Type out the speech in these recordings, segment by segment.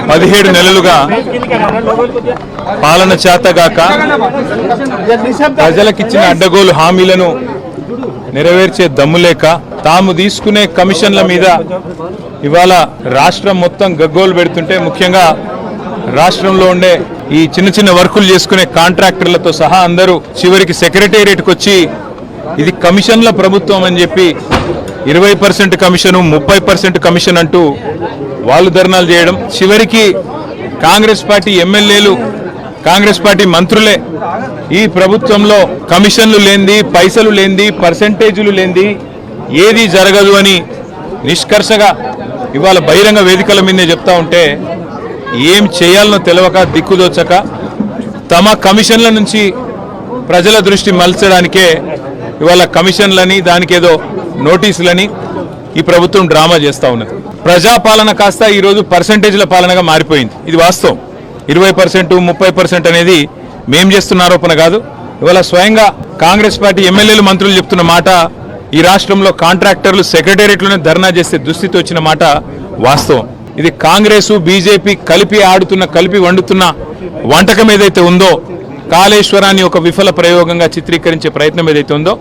17 నెలలుగా పాలన చేతగాక ప్రజలకిచ్చిన అడ్డగోలు హామీలను నెరవేర్చే దమ్ము లేక తాము తీసుకునే కమిషన్ల మీద ఇవాళ రాష్ట్రం మొత్తం గగ్గోలు పెడుతుంటే, ముఖ్యంగా రాష్ట్రంలో ఉండే ఈ చిన్న చిన్న వర్కులు చేసుకునే కాంట్రాక్టర్లతో సహా అందరూ చివరికి సెక్రటేరియట్కి వచ్చి ఇది కమిషన్ల ప్రభుత్వం అని చెప్పి 20% కమిషను 30% కమిషన్ అంటూ వాళ్ళు ధర్నాలు చేయడం, చివరికి కాంగ్రెస్ పార్టీ ఎమ్మెల్యేలు కాంగ్రెస్ పార్టీ మంత్రులే ఈ ప్రభుత్వంలో కమిషన్లు లేంది, పైసలు లేంది, పర్సెంటేజీలు లేంది ఏది జరగదు అని నిష్కర్షగా ఇవాళ బహిరంగ వేదికల మీదే చెప్తా ఉంటే ఏం చేయాలనో తెలియక దిక్కుదోచక తమ కమిషన్ల నుంచి ప్రజల దృష్టి మలచడానికే ఇవాళ కమిషన్లని దానికేదో నోటీసులని ఈ ప్రభుత్వం డ్రామా చేస్తూ ఉన్నది. ప్రజాపాలన కాస్త ఈరోజు పర్సెంటేజ్ల పాలనగా మారిపోయింది. ఇది వాస్తవం. 20%, 30% అనేది మేం చేస్తున్న ఆరోపణ కాదు. ఇవాళ స్వయంగా కాంగ్రెస్ పార్టీ ఎమ్మెల్యేలు మంత్రులు చెప్తున్న మాట, ఈ రాష్ట్రంలో కాంట్రాక్టర్లు సెక్రటేరియట్లోనే ధర్నా చేసే దుస్థితి వచ్చిన మాట వాస్తవం. ఇది కాంగ్రెస్ బీజేపీ కలిపి వండుతున్న వంటకం ఏదైతే ఉందో, కాళేశ్వరాన్ని ఒక విఫల ప్రయోగంగా చిత్రీకరించే ప్రయత్నం ఏదైతే ఉందో,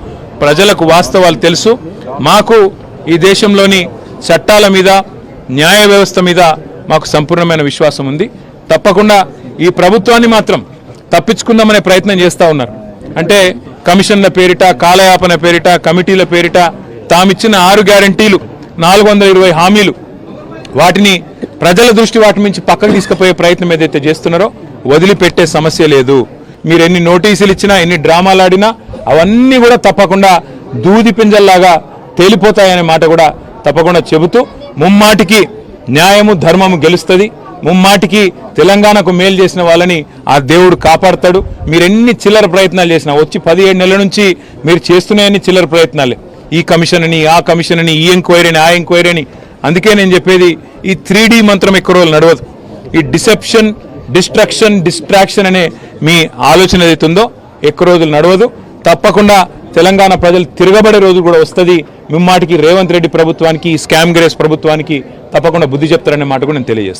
ప్రజలకు వాస్తవాలు తెలుసు. మాకు ఈ దేశంలోని చట్టాల మీద, న్యాయ వ్యవస్థ మీద మాకు సంపూర్ణమైన విశ్వాసం ఉంది. తప్పకుండా ఈ ప్రభుత్వాన్ని మాత్రం తప్పించుకుందామనే ప్రయత్నం చేస్తూ ఉన్నారు. అంటే కమిషన్ల పేరిట, కాలయాపన పేరిట, కమిటీల పేరిట తామిచ్చిన 6 గ్యారంటీలు, 420 హామీలు, వాటిని ప్రజల దృష్టి వాటి నుంచి పక్కకు తీసుకుపోయే ప్రయత్నం ఏదైతే చేస్తున్నారో వదిలిపెట్టే సమస్య లేదు. మీరు ఎన్ని నోటీసులు ఇచ్చినా, ఎన్ని డ్రామాలు ఆడినా అవన్నీ కూడా తప్పకుండా దూది పింజల్లాగా తేలిపోతాయనే మాట కూడా తప్పకుండా చెబుతూ, ముమ్మాటికి న్యాయము ధర్మము గెలుస్తుంది. ముమ్మాటికి తెలంగాణకు మేలు చేసిన వాళ్ళని ఆ దేవుడు కాపాడతాడు. మీరు ఎన్ని చిల్లర ప్రయత్నాలు చేసినా, వచ్చి 17 నెలల నుంచి మీరు చేస్తున్నాయని చిల్లర ప్రయత్నాలే. ఈ కమిషన్ అని, ఆ కమిషన్ అని, ఈ ఎంక్వైరీ అని, ఆ ఎంక్వైరీ అని. అందుకే నేను చెప్పేది, ఈ 3D మంత్రం ఎక్కువ రోజులు నడవదు. ఈ డిసెప్షన్, డిస్ట్రాక్షన్ అనే మీ ఆలోచన ఏదైతుందో ఎక్కువ రోజులు నడవదు. తప్పకుండా తెలంగాణ ప్రజలు తిరగబడే రోజు కూడా వస్తుంది. ముమ్మాటికి రేవంత్ రెడ్డి ప్రభుత్వానికి, ఈ స్కామ్ గ్రేస్ ప్రభుత్వానికి తప్పకుండా బుద్ధి చెప్తారనే మాట కూడా నేను తెలియజేస్తాను.